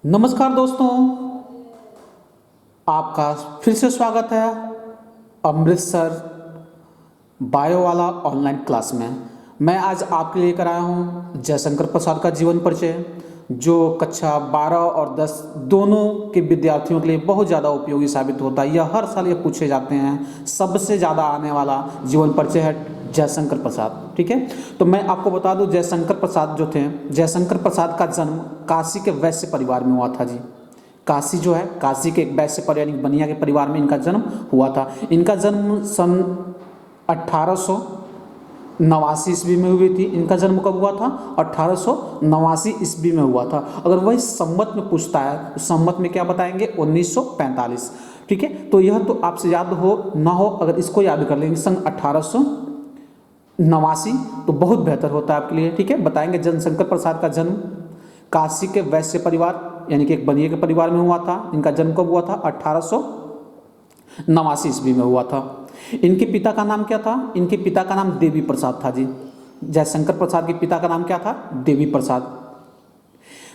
नमस्कार दोस्तों, आपका फिर से स्वागत है अमृतसर बायो वाला ऑनलाइन क्लास में। मैं आज आपके लिए लेकर आया हूँ जयशंकर प्रसाद का जीवन परिचय, जो कक्षा 12 और 10 दोनों के विद्यार्थियों के लिए बहुत ज़्यादा उपयोगी साबित होता है। यह हर साल ये पूछे जाते हैं। सबसे ज़्यादा आने वाला जीवन परिचय है जयशंकर प्रसाद। ठीक है, तो मैं आपको बता दूं, जयशंकर प्रसाद जो थे, जयशंकर प्रसाद का जन्म काशी के वैश्य परिवार में हुआ था जी। काशी जो है, काशी के एक वैश्य परिवार यानी बनिया के परिवार में इनका जन्म हुआ था। इनका जन्म सन 1889 ईस्वी में हुई थी। इनका जन्म कब हुआ था? 1889 ईस्वी में हुआ था। अगर वही संवत में पूछता है तो संवत में क्या बताएंगे? 1945। ठीक है, तो यह तो आपसे याद हो ना हो, अगर इसको याद कर लेंगे सन 1889 तो बहुत बेहतर होता है आपके लिए। ठीक है, बताएंगे जयशंकर प्रसाद का जन्म काशी के वैश्य परिवार यानी कि एक बनिए के परिवार में हुआ था। इनका जन्म कब हुआ था? 1889 ईस्वी में हुआ था। इनके पिता का नाम क्या था? इनके पिता का नाम देवी प्रसाद था जी। जयशंकर प्रसाद के पिता का नाम क्या था? देवी प्रसाद।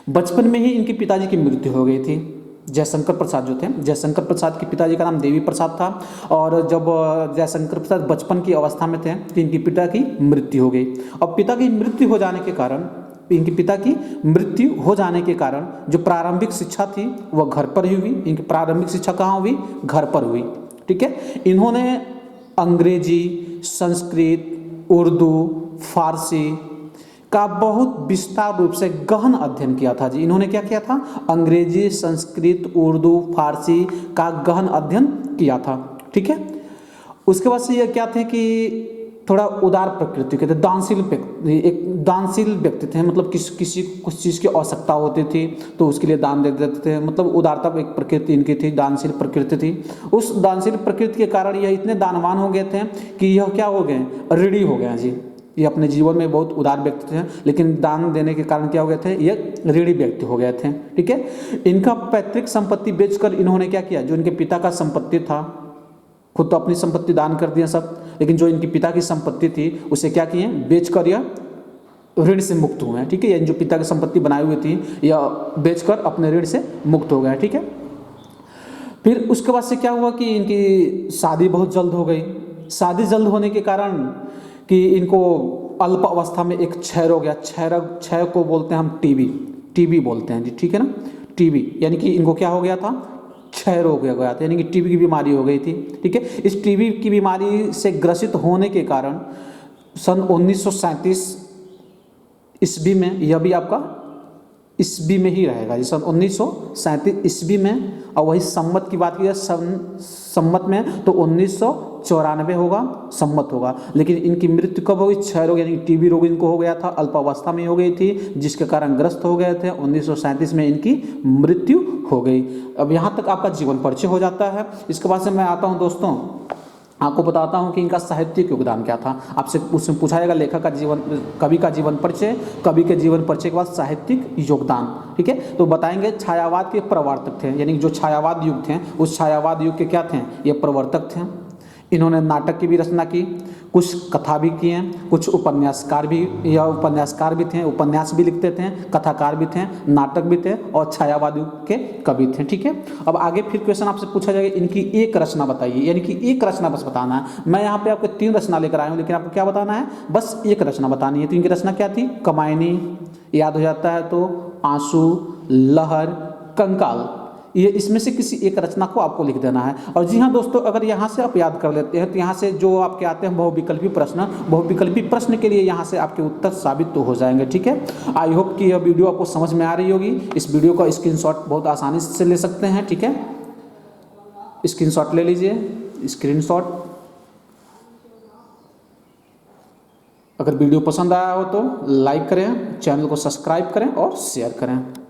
बचपन में ही इनके पिताजी की मृत्यु हो गई थी। जयशंकर प्रसाद जो थे, जयशंकर प्रसाद के पिताजी का नाम देवी प्रसाद था, और जब जयशंकर प्रसाद बचपन की अवस्था में थे तो इनके पिता की मृत्यु हो गई। और पिता की मृत्यु हो जाने के कारण, इनके पिता की मृत्यु हो जाने के कारण जो प्रारंभिक शिक्षा थी वह घर पर ही हुई। इनकी प्रारंभिक शिक्षा कहाँ हुई? घर पर हुई। ठीक है, इन्होंने अंग्रेजी, संस्कृत, उर्दू, फारसी का बहुत विस्तार रूप से गहन अध्ययन किया था जी। इन्होंने क्या किया था? अंग्रेजी, संस्कृत, उर्दू, फारसी का गहन अध्ययन किया था। ठीक है, उसके बाद से ये क्या थे कि थोड़ा उदार प्रकृति के थे, दानशील व्यक्ति थे। मतलब किसी कुछ चीज़ की आवश्यकता होती थी तो उसके लिए दान दे देते थे। मतलब उदारता एक प्रकृति इनकी थी, दानशील प्रकृति थी। उस दानशील प्रकृति के कारण यह इतने दानवान हो गए थे कि यह क्या हो गए? ऋणी हो गए जी। ये अपने जीवन में बहुत उदार व्यक्ति थे, लेकिन दान देने के कारण क्या हो गए थे? ये ऋणी व्यक्ति हो गए थे। ठीक है, इनका पैतृक संपत्ति बेचकर इन्होंने क्या किया? जो इनके पिता का संपत्ति था, खुद तो अपनी संपत्ति दान कर दिया सब, लेकिन जो इनके पिता की संपत्ति थी उसे क्या किए? बेचकर यह ऋण से मुक्त हुए हैं। ठीक है, यानी जो पिता की संपत्ति बनाई हुई थी यह बेचकर अपने ऋण से मुक्त हो गए। ठीक है, फिर उसके बाद से क्या हुआ कि इनकी शादी बहुत जल्द हो गई। शादी जल्द होने के कारण कि इनको अल्प अवस्था में एक क्षय रोग गया। क्षय को बोलते हैं हम टीबी बोलते हैं जी। ठीक है ना, टीबी यानी कि इनको क्या हो गया था? क्षय रोग हो गया था, यानी कि टीबी की बीमारी हो गई थी। ठीक है, इस टीबी की बीमारी से ग्रसित होने के कारण सन 1937 ईस्वी में, यह भी आपका ईस्वी में ही रहेगा जी, सन 1937 ईस्वी में। और वही सम्मत की बात की सम्मत में तो 1994 होगा, सम्मत होगा। लेकिन इनकी मृत्यु कब होगी? क्षय रोग यानी टीबी रोग इनको हो गया था, अल्पावस्था में हो गई थी, जिसके कारण ग्रस्त हो गए थे। 1937 में इनकी मृत्यु हो गई। अब यहाँ तक आपका जीवन परिचय हो जाता है। इसके बाद से मैं आता हूँ दोस्तों, आपको बताता हूँ कि इनका साहित्यिक योगदान क्या था। आपसे उसमें पूछा जाएगा लेखक का जीवन, कवि का जीवन परिचय, कवि के जीवन परिचय के बाद साहित्यिक योगदान। ठीक है, तो बताएंगे छायावाद के प्रवर्तक थे, यानी जो छायावाद युग थे उस छायावाद युग के क्या थे? ये प्रवर्तक थे। इन्होंने नाटक की भी रचना की, कुछ कथा भी किए, कुछ उपन्यासकार भी थे, उपन्यास भी लिखते थे, कथाकार भी थे, नाटक भी थे और छायावाद युग के कवि थे। ठीक है, अब आगे फिर क्वेश्चन आपसे पूछा जाएगा इनकी एक रचना बताइए, यानी कि एक रचना बस बताना है। मैं यहाँ पे आपको 3 रचना लेकर आया हूँ, लेकिन आपको क्या बताना है? बस एक रचना बतानी है। तो इनकी रचना क्या थी? कमायनी, याद हो जाता है तो आंसू, लहर, कंकाल। ये इसमें से किसी एक रचना को आपको लिख देना है। और जी हाँ दोस्तों, अगर यहाँ से आप याद कर लेते हैं तो यहाँ से जो आपके आते हैं बहुविकल्पी प्रश्न के लिए यहाँ से आपके उत्तर साबित तो हो जाएंगे। ठीक है, आई होप कि यह वीडियो आपको समझ में आ रही होगी। इस वीडियो का स्क्रीनशॉट बहुत आसानी से ले सकते हैं। ठीक है, स्क्रीनशॉट ले लीजिए, स्क्रीनशॉट। अगर वीडियो पसंद आया हो तो लाइक करें, चैनल को सब्सक्राइब करें और शेयर करें।